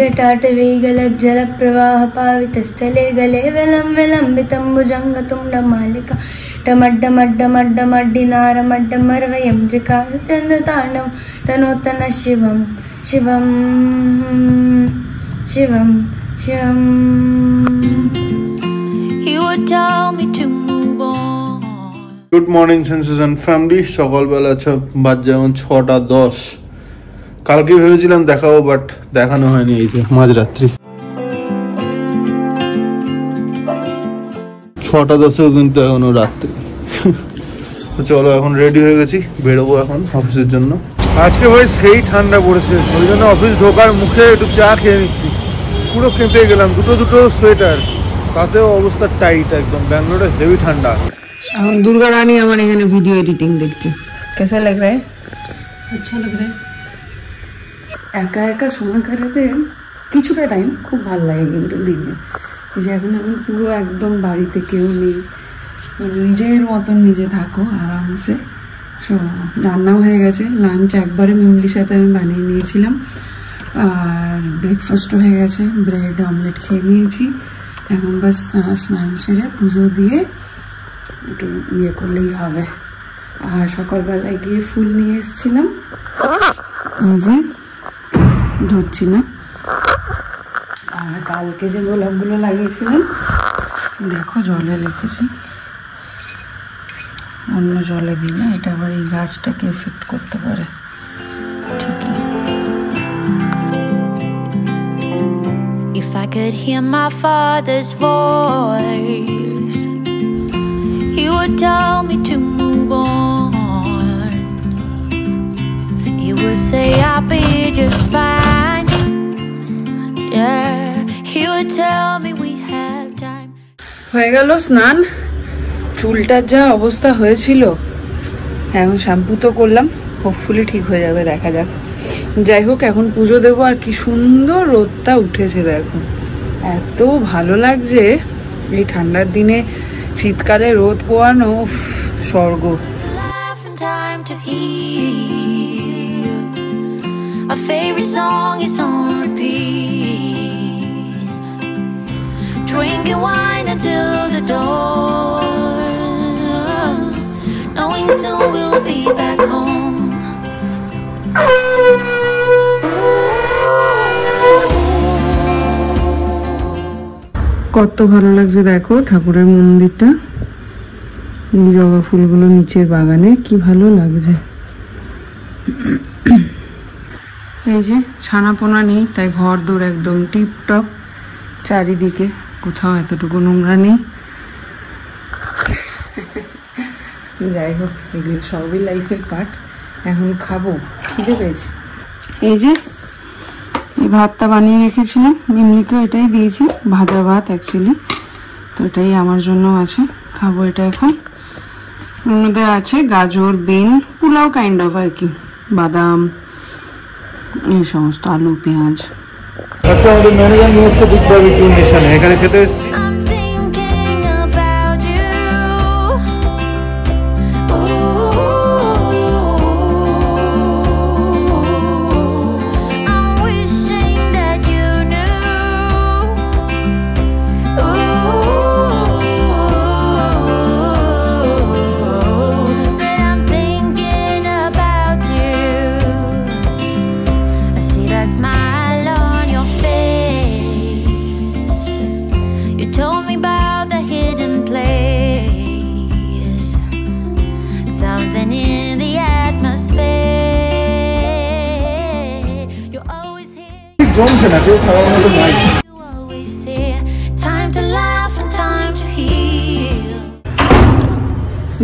जटाटवी गलज्जलप्रवाह पावितस्थले गले विलम्बितम्बुजङ्गतुण्डमालिका टमड्डमड्डमड्डमड्डिनारमड्डमर्वयं जकारुचन्दताण्डवं तनोतनः शिवं शिवं शिवं शिवं। He would tell me to move on. Good morning senses and family. সকালবেলা বাজে এখন 6:10। কালকে ভেবেছিলাম দেখাবো বাট দেখানো হয়নি। এই যে মাঝরাত্রি 6:10 কিন্তু এখনো রাত্রি। চলো এখন রেডি হয়ে গেছি, বেরোবো এখন অফিসের জন্য। আজকে ভাই সেই ঠান্ডা পড়েছে, ওই জন্য অফিস ঢোকার মুখে একটু চা খেয়ে নিচ্ছি। পুরো কেঁপে গেলাম, দুটো সোয়েটার, তাতেও অবস্থা টাইট একদম। ব্যাঙ্গালোরে হেভি ঠান্ডা। এখন দুর্গা রানী আমার এখানে ভিডিও এডিটিং দেখতে। कैसा लग रहा है? अच्छा लग रहा है। একা একা সময় কাটাতে কিছুটা টাইম খুব ভালো লাগে, কিন্তু দিনে এই যে এখন আমি পুরো একদম বাড়িতে কেউ নেই, নিজের মতন নিজে থাকো আরামসে। সো রান্নাও হয়ে গেছে, লাঞ্চ একবারে মিমলির সাথে আমি বানিয়ে নিয়েছিলাম, আর ব্রেকফাস্টও হয়ে গেছে, ব্রেড অমলেট খেয়ে নিয়েছি। এখন বাস স্নান সেরে পুজো দিয়ে একটু ইয়ে করলেই হবে। আর সকালবেলায় গিয়ে ফুল নিয়ে এসেছিলাম, এই যে ধরছি না। আর কালকে যে গোলাপগুলো লাগিয়েছিলাম দেখো জলে রেখেছি, অন্য জলে দিই না, এটা আবার এই গাছটাকে এফেক্ট করতে পারে। ঠিকই। If I could hear my father's voice, he would tell me to move on. He would say I'll be just fine. Yeah, he would tell me we have time. হয়ে গেল স্নান। চুলটার যা অবস্থা হয়েছিল, এখন শ্যাম্পু তো করলাম, হোপফুলি ঠিক হয়ে যাবে, দেখা যাক। যাই হোক এখন পুজো দেবো। আর কি সুন্দর রোদটা উঠেছে দেখো, এত ভালো লাগছে এই ঠান্ডার দিনে। শীতকালে রোদ পোয়ানো স্বর্গ। A favorite song is on repeat, drinking wine until the dawn, knowing soon we'll be back home. কত ভালো লাগছে দেখো ঠাকুরের মন্দিরটা, এই জবা ফুলগুলো নিচের বাগানে, কি ভালো লাগছে। এই যে ছানাপোনা নেই, তাই ঘর দৌড় একদম টিপটপ, চারিদিকে কোথাও এতটুকু নোংরা নেই। যাই হোক এগুলো সবই লাইফের পার্ট। এখন খাবো, খিদে পেয়েছে। এই যে এই ভাতটা বানিয়ে রেখেছিলাম, মিমলিকেও এটাই দিয়েছি, ভাজা ভাত অ্যাকচুয়ালি, তো এটাই আমার জন্য আছে, খাবো এটা এখন। এর মধ্যে আছে গাজর, বিন, পোলাও কাইন্ড অফ আর কি, বাদাম, এই সমস্ত, আলু, পেঁয়াজ। আজকে আমাদের ম্যানেজার নিয়ে এসছে বিগ বারবিকিউ নেশনে, এখানে খেতে এসেছি। জমছে না, কেউ খাওয়ার মতো নাই।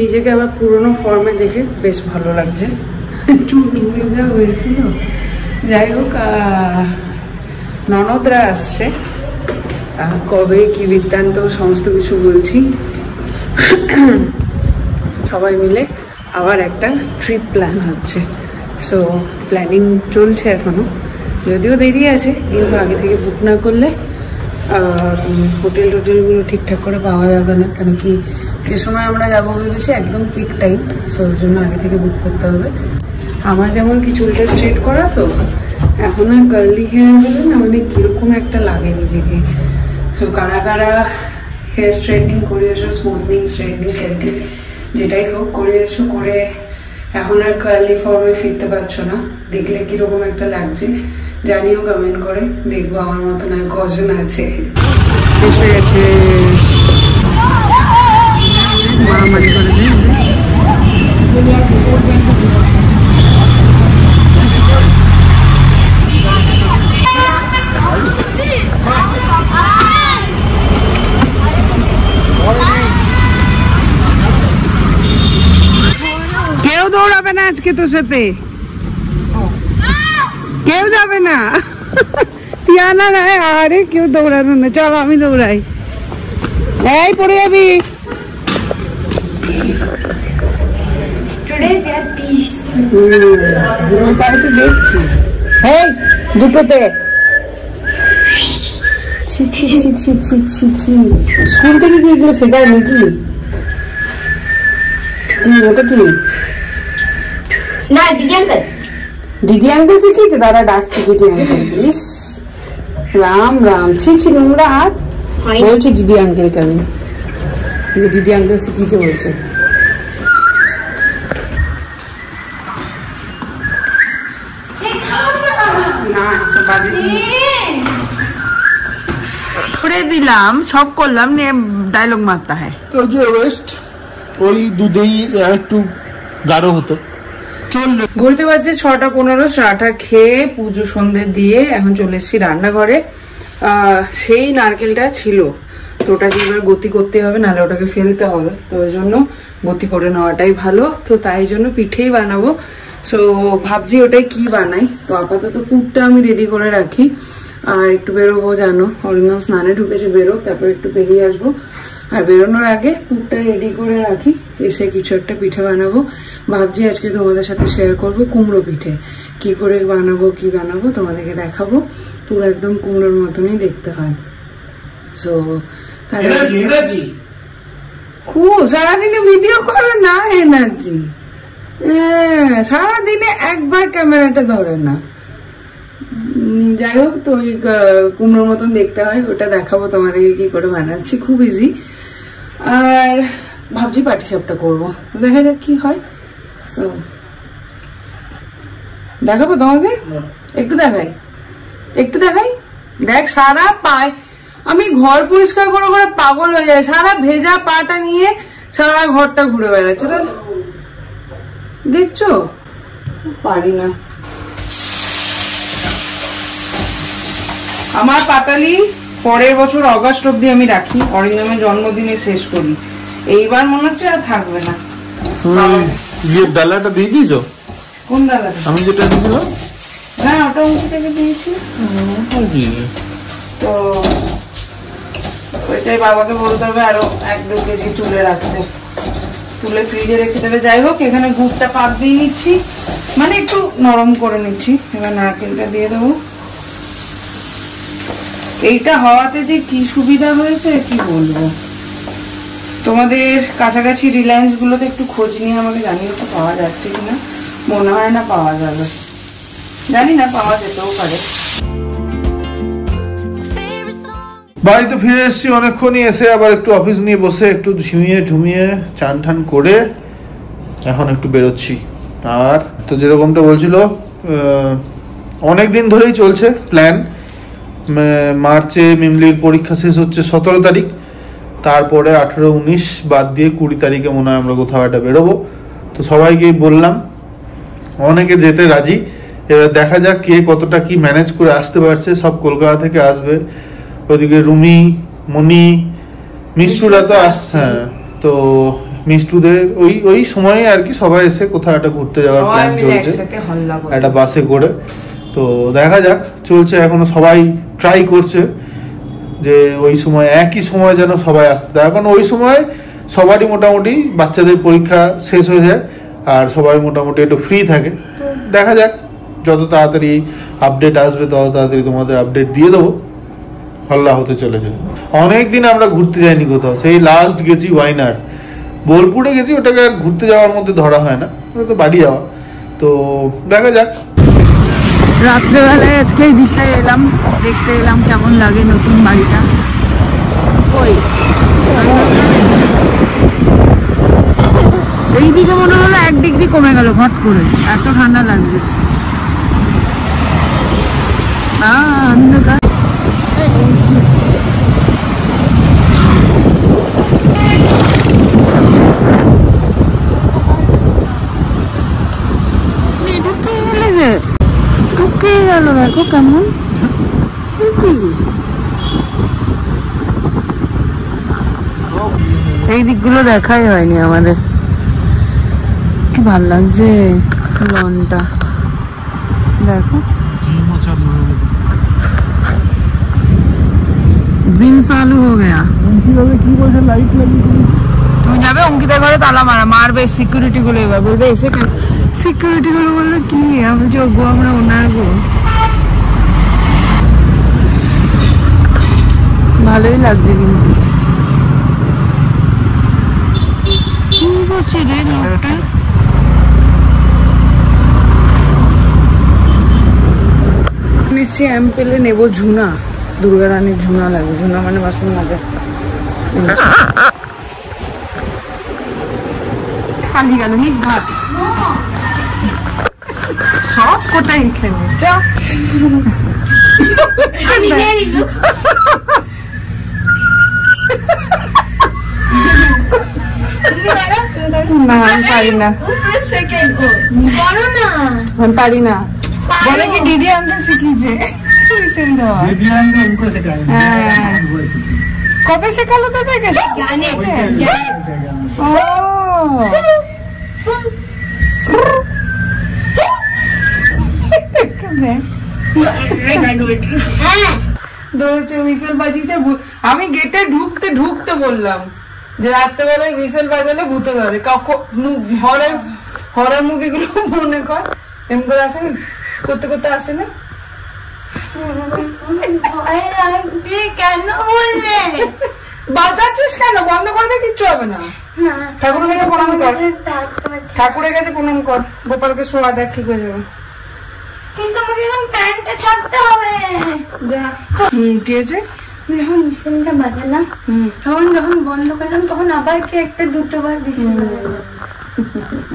নিজেকে আবার পুরোনো ফর্মে দেখে বেশ ভালো লাগছে, চুলগুলো যা হয়েছিল। যাই হোক ননদরা আসছে, কবে কি বৃত্তান্ত সমস্ত কিছু বলছি। সবাই মিলে আবার একটা ট্রিপ প্ল্যান হচ্ছে, সো প্ল্যানিং চলছে এখনো, যদিও দেরি আছে, কিন্তু আগে থেকে বুক না করলে হোটেলগুলো ঠিকঠাক করে পাওয়া যাবে না। কেন কি যে সময় আমরা যাবো ভেবেছি একদম ঠিক টাইম, সো ওই জন্য আগে থেকে বুক করতে হবে। আমার যেমন কি চুলটা স্ট্রেট করা, তো এখন আর কার্লি হেয়ার হলে না মানে কিরকম একটা লাগে নিজেকে। তো কারা কারা হেয়ার স্ট্রেটনিং করে এসো, স্মুথনিং, স্ট্রেটনিং, কেটিং যেটাই হোক করে এসো, করে এখন আর কার্লি ফর্মে ফিরতে পারছো না, দেখলে কিরকম একটা লাগছে জানিও কমেন্ট করে। দেখবো আমার মতন আর কজন আছে। এসে গেছে মা মারি করে কেউ দৌড়াবে না আজকে তোর সাথে, কেউ যাবে না। টিয়ানা না, আরে কেউ দৌড়ানো না, চলো আমি দৌড়াই। এই পড়ে যাবি। দেখছি এই দুটোতে স্কুল থেকে কি এগুলো শেখায় নাকি? ওটা কি না দিদি আঙ্কেল, দিদি আঙ্কেল শিখিয়েছে? দাদা ডাকছে দিদি আঙ্কেল। প্লিজ রাম রাম, ছি নোংরা হাত। বলছি দিদি আঙ্কেলকে আমি, দিদি আঙ্কেল শিখিয়েছে বলছে। করে দিলাম, সব করলাম, নিয়ে ডায়লগ মারতা হয়। তো যে ওয়েস্ট ওই দুধেই একটু গাঢ় হতো। ঘুরতে পারছে 6:15, চাটা খেয়ে পুজো সন্ধে দিয়ে এখন চলে এসেছি রান্নাঘরে। সেই নারকেলটা ছিল তো ওটাকে এবার গতি করতে হবে, নাহলে ওটাকে ফেলতে হবে। তো ওই জন্য গতি করে নেওয়াটাই ভালো। তো তাই জন্য পিঠেই বানাবো। সো ভাবছি ওটাই কি বানাই। তো আপাতত পুরটা আমি রেডি করে রাখি, আর একটু বেরোবো জানো, অরিন্দম স্নানে ঢুকেছে, বেরো, তারপরে একটু বেরিয়ে আসবো। আর বেরোনোর আগে পুরটা রেডি করে রাখি, এসে কিছু একটা পিঠে বানাবো। ভাবছি আজকে তোমাদের সাথে শেয়ার করব কুমড়ো পিঠে, কি করে বানাবো, কি বানাবো তোমাদেরকে দেখাবো। পুরো একদম কুমড়োর মতনই দেখতে হয়। সো খুব সারাদিনে ভিডিও করো না, এনার্জি। সারাদিনে একবার ক্যামেরাটা ধরে না। যাই হোক, তো ওই কুমড়োর মতন দেখতে হয়, ওটা দেখাবো তোমাদেরকে কি করে বানাচ্ছি, খুব ইজি। আর ভাবছি পাটিসাপটা করবো, দেখা যাক কি হয়। সো দেখাবো তোমাকে, একটু দেখাই, একটু দেখাই। দেখ সারা পায়, আমি ঘর পরিষ্কার করে করে পাগল হয়ে যায়, সারা ভেজা পাটা নিয়ে সারা ঘরটা ঘুরে বেড়াচ্ছে। তাহলে দেখছো, পারি না। আমার পাতালি পরের বছর অগাস্ট অব্দি আমি রাখি, অরিন্দমের জন্মদিনে শেষ করি। এইবার মনে হচ্ছে আর থাকবে না। ডালাটা দিয়ে দিয়েছো? কোন ডালাটা? আমি যেটা দিয়েছিলাম না, ওটা উঁচু থেকে দিয়েছি। তো ওইটাই বাবাকে বলতে হবে আরো 1-2 কেজি তুলে রাখতে, তুলে ফ্রিজে রেখে দেবে। যাই হোক, এখানে গুড়টা পাক দিয়ে নিচ্ছি, মানে একটু নরম করে নিচ্ছি। এবার নারকেলটা দিয়ে দেবো। এইটা হওয়াতে যে কি সুবিধা হয়েছে কি বলবো। তোমাদের কাছাকাছি রিলায়েন্স গুলোতে একটু খোঁজ নিয়ে আমাকে জানিয়ে তো পাওয়া যাচ্ছে কিনা। মনে হয় না পাওয়া যাবে, জানি না, পাওয়া যেতেও পারে। বাড়িতে ফিরে এসেছি অনেকক্ষণই, এসে আবার একটু অফিস নিয়ে বসে একটু ঝিমিয়ে চান টান করে এখন একটু বেরোচ্ছি। আর তো যেরকমটা বলছিল, অনেক দিন ধরেই চলছে প্ল্যান। মার্চে মিমলির পরীক্ষা শেষ হচ্ছে 17 তারিখ, তারপরে 18-19 বাদ দিয়ে 20 তারিখে মনে হয় আমরা কোথাও একটা বেরোবো। তো সবাইকেই বললাম, অনেকে যেতে রাজি। এবার দেখা যাক কে কতটা কি ম্যানেজ করে আসতে পারছে। সব কলকাতা থেকে আসবে, ওইদিকে রুমি, মনি, মিষ্টুরা তো আসছে। তো মিষ্টুদের ওই সময়ে আর কি সবাই এসে কোথাও একটা ঘুরতে যাওয়ার প্ল্যান চলছে, একটা বাসে করে। তো দেখা যাক, চলছে এখনো, সবাই ট্রাই করছে যে ওই সময় একই সময় যেন সবাই আসতে দেয়। এখন ওই সময় সবারই মোটামুটি বাচ্চাদের পরীক্ষা শেষ হয়ে যায় আর সবাই মোটামুটি একটু ফ্রি থাকে। তো দেখা যাক, যত তাড়াতাড়ি আপডেট আসবে তত তাড়াতাড়ি তোমাদের আপডেট দিয়ে দেবো। হল্লা হতে চলেছে। অনেকদিন আমরা ঘুরতে যাইনি কোথাও, সেই লাস্ট গেছি ওয়াইনার, বোলপুরে গেছি। ওটাকে আর ঘুরতে যাওয়ার মধ্যে ধরা হয় না, ওটা তো বাড়ি যাওয়া। তো দেখা যাক। রাত্রেবেলায় আজকে এই দিকটায় এলাম, দেখতে এলাম কেমন লাগে নতুন বাড়িটা। ওই এই দিকে মনে হলো 1 ডিগ্রি কমে গেল হট করে, এত ঠান্ডা লাগছে। অন্ধকার ঢুকে গেল, দেখো কেমন। এই দিকগুলো দেখাই হয়নি আমাদের, কি ভাল লাগছে লনটা, দেখো। জিম চালু হয়ে গেয়া। কি বলছে লাইট লাগিয়ে তুমি যাবে অঙ্কিতার ঘরে তালা মারবে সিকিউরিটি গুলো, এবার বলবে এসে কেন সিকিউরিটি গুলো বললো কি আমি যোগ্য, আমরা ওনার গো। ভালোই লাগছে কিন্তু কি করছে রে লোকটা। নিশ্চয়ই পেলে নেবো ঝুনা, দুর্গা রানীর ঝুনা লাগবে। ঝুনা মানে বাসন মাজা। খালি গেল নিঘাত সব কোটাই এখানে। যা না আমি পারি না, আমি পারি না। বলে কি দিদি আঙ্কেল শিখিয়েছে কবে শেখালো তো দেখে ও আমি গেটে ঢুকতে ঢুকতে বললাম যে রাত্রেবেলায় হুইসেল বাজালে ভূতে ধরে। হরর মুভিগুলো মনে কর এম করে আসে করতে করতে আসে না। কেন বললে বাজাচ্ছিস কেন? বন্ধ করে দে, কিচ্ছু হবে না। ঠাকুরের কাছে প্রণাম কর, ঠাকুরের কাছে প্রণাম কর, গোপালকে শোয়া দেখ ঠিক হয়ে যাবে। কিন্তু আমাকে এখন প্যান্টটা ছাড়তে হবে। কি আছে? যখন বিসেলটা বাজালাম তখন যখন বন্ধ করলাম তখন আবার কি একটা দুটো বার বিসেল বাজালাম।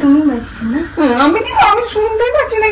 তুমি বাজছি না? আমি কি আমি শুনতেই পাচ্ছি না।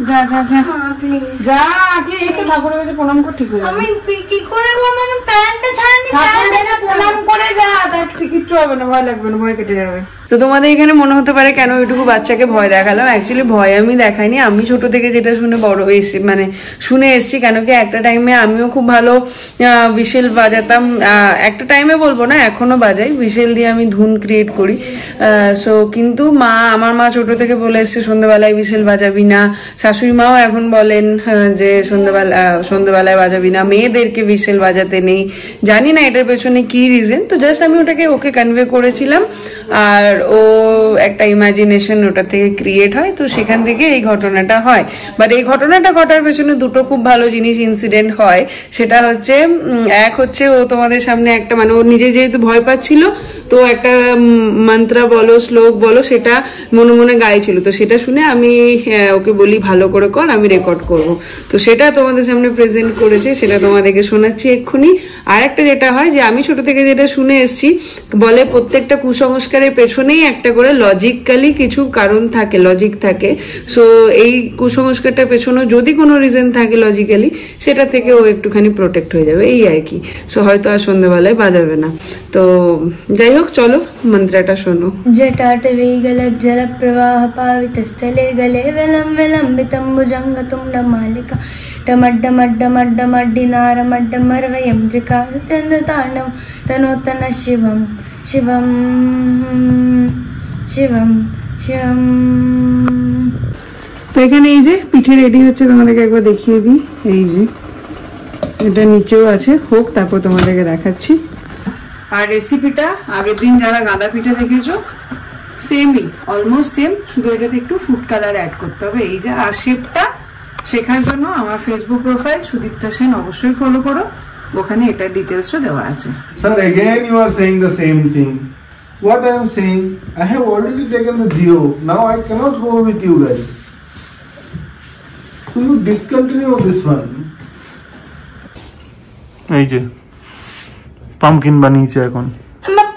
যা যা যা প্লিজ যা, কি একটু ঠাকুরের কাছে প্রণাম কর ঠিক হয়ে যাবে। আমি কি করে বলবো? আমি প্যান্টটা ছাড়ানি, ঠাকুরের কাছে প্রণাম করে যা, দেখ কিচ্ছু হবে না, ভয় লাগবে না, ভয় কেটে যাবে। তো তোমাদের এখানে মনে হতে পারে কেন ওইটুকু বাচ্চাকে ভয় দেখালাম। অ্যাকচুয়ালি ভয় আমি দেখাইনি, আমি ছোট থেকে যেটা শুনে বড় হয়েছি, মানে শুনে এসছি। কেন কি একটা টাইমে আমিও খুব ভালো হুইসেল বাজাতাম। একটা টাইমে বলবো না, এখনো বাজাই, হুইসেল দিয়ে আমি ধুন ক্রিয়েট করি। সো কিন্তু আমার মা ছোট থেকে বলে এসছে সন্ধ্যেবেলায় হুইসেল বাজাবি না। শাশুড়ি মাও এখন বলেন যে সন্ধ্যেবেলায় বাজাবি না, মেয়েদেরকে হুইসেল বাজাতে নেই। জানি না এটার পেছনে কি রিজন, তো জাস্ট আমি ওকে কনভে করেছিলাম। আর ও একটা ইমাজিনেশন ওটা থেকে ক্রিয়েট হয়, তো সেখান থেকে এই ঘটনাটা হয়। বাট এই ঘটনাটা ঘটার পেছনে দুটো খুব ভালো জিনিস ইনসিডেন্ট হয়। সেটা হচ্ছে এক হচ্ছে ও তোমাদের সামনে একটা মানে ও নিজে যেহেতু ভয় পাচ্ছিল, তো একটা মন্ত্র বলো শ্লোক বলো সেটা মনে মনে গাইছিল। তো সেটা শুনে আমি ওকে বলি ভালো করে কর, আমি রেকর্ড করব। তো সেটা তোমাদের সামনে প্রেজেন্ট করেছে, সেটা তোমাদেরকে শোনাচ্ছি এক্ষুনি। আর একটা যেটা হয় যে আমি ছোট থেকে যেটা শুনে এসছি, বলে প্রত্যেকটা কুসংস্কারের পেছনেই একটা করে লজিক্যালি কিছু কারণ থাকে, লজিক থাকে। সো এই কুসংস্কারটার পেছনে যদি কোনো রিজন থাকে লজিক্যালি, সেটা থেকে ও একটুখানি প্রোটেক্ট হয়ে যাবে, এই আর কি। সো হয়তো আর সন্ধ্যেবেলায় বাজাবে না। তো যাই হোক, চলো মন্ত্রটা শোনো। জটাটবী গলব জল প্রবাহ পাবিত স্থলে গলে বিলম বিলম্বিতম ভুজঙ্গ তুণ্ড মালিকা टमड्डमड्डमड्डमड्डिनारमड्डमर्वयं जकारचन्द्रताण्डव तनोतन शिवं शिवं शिवं शिवं। তো এখানে এই যে পিঠে রেডি হচ্ছে, তোমাদেরকে একবার দেখিয়ে দিই। এই যে এটা নিচেও আছে, হোক তারপর তোমাদেরকে দেখাচ্ছি। আর রেসিপিটা আগের দিন যারা গাঁদা পিঠা দেখেছো সেমই, অলমোস্ট সেম, শুধু এটাতে একটু ফুড কালার অ্যাড করতে হবে। এই যে আর শেপটা শেখার জন্য আমার ফেসবুক প্রোফাইল সুদীপ্তা সেন অবশ্যই ফলো করো, ওখানে এটার ডিটেলসও দেওয়া আছে। Sir, again you are saying the same thing. What I am saying, I have already taken the Jio. Now I cannot go with you guys. So you discontinue this one. এই যে pumpkin বানিয়েছে এখন। আমার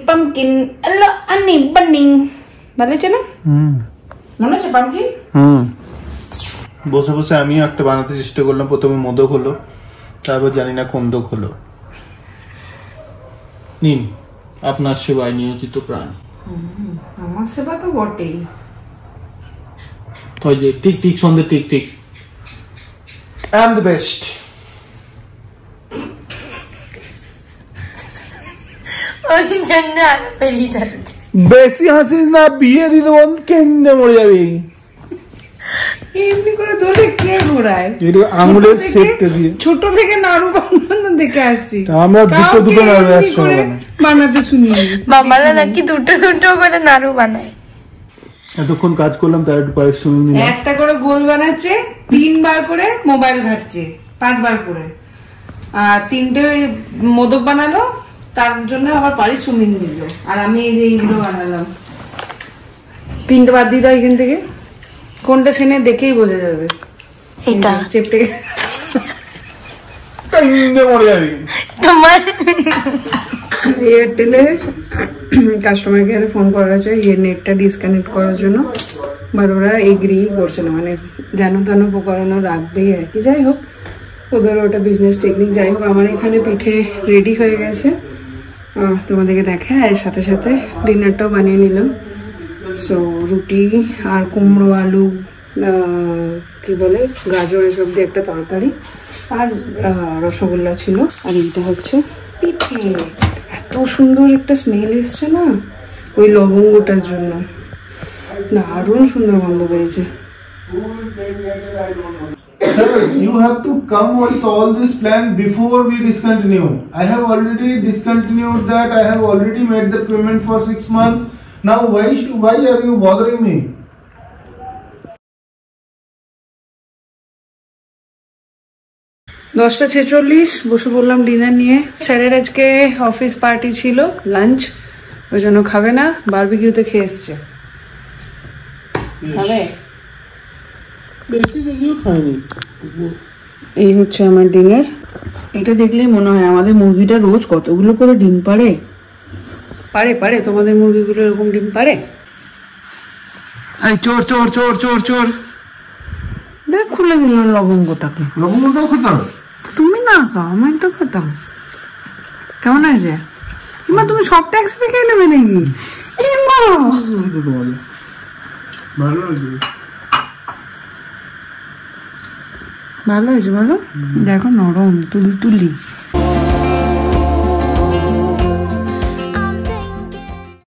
pumpkin আল্লাহ আনি বানিং ভালো আছে না? মনে হচ্ছে পামকিন? বসে বসে আমিও একটা বানাতে চেষ্টা করলাম, প্রথমে মোদক হলো, তারপর জানি না কোন্দক হলো। নিন আপনার সেবায় নিয়োজিত প্রাণ। আমার সেবা তো বটেই। ওই যে টিক টিক সন্ধ্যে tick tick, I am the best. ওই জন্য আরো বেরিয়ে যাচ্ছে। বেশি হাসিস না, বিয়ে দিতে বন্ধ কেন্দ্রে মরে যাবে। এমনি করে ধরে কে ঘোরায়? আঙুলের শেপটা দিয়ে ছোট থেকে নাড়ু বানানো দেখে আসছি আমরা, দুটো নাড়ু একসঙ্গে বানাতে শুনি। মামারা নাকি দুটো করে নাড়ু বানায়। এতক্ষণ কাজ করলাম তার একটু পারিশ্রমিক নিলাম। একটা করে গোল বানাচ্ছে, 3 বার করে মোবাইল ঘাটছে, 5 বার করে, আর 3টে মোদক বানালো, তার জন্য আবার পারিশ্রমিক দিল। আর আমি এই যে এইগুলো বানালাম, 3টে বাদ দিয়ে দাও এখান থেকে। কোনটা সেনে দেখেই বোঝা যাবে। এটা চেপটে মরে যাবে তোমার। এয়ারটেলে কাস্টমার কেয়ারে ফোন করা হয়েছে নেটটা ডিসকানেক্ট করার জন্য, বাট ওরা এগ্রি করছে না, মানে যেন তেন উপকরণ রাখবেই আর কি। যাই হোক, ওদের ওটা বিজনেস টেকনিক। যাই হোক, আমার এখানে পিঠে রেডি হয়ে গেছে, তোমাদেরকে দেখে। এর সাথে সাথে ডিনারটাও বানিয়ে নিলাম। সো রুটি আর কুমড়ো আলু কি বলে গাজর এসব দিয়ে একটা তরকারি, আর রসগোল্লা ছিল। আর এইটা হচ্ছে পিঠে। এত সুন্দর একটা স্মেল এসছে না ওই লবঙ্গটার জন্য, দারুণ সুন্দর গন্ধ পেয়েছে। You have to come with all this plan before we discontinue. I have already discontinued that. I have already made the payment for 6 months. Now why are you bothering me? দশটা 46 বসে পড়লাম ডিনার নিয়ে। স্যারের আজকে office party ছিল, lunch, ওই জন্য খাবে না, বারবিকিউতে খেয়ে এসছে। খাবে? এই হচ্ছে আমার ডিনার। এটা দেখলেই মনে হয় আমাদের মুরগিটা রোজ কতগুলো করে ডিম পারে। পারে তোমাদের মুরগিগুলো এরকম ডিম পারে? চোর চোর চোর চোর চোর, দেখ খুলে দিল লবঙ্গটাকে। লবঙ্গটাও খেতাম? তুমি না খাও, আমি তো খেতাম। কেমন আছে? এমা তুমি সব ট্যাক্স থেকে নেবে নাকি? ভালো হয়েছে বলো? দেখো নরম, তুলি তুলি।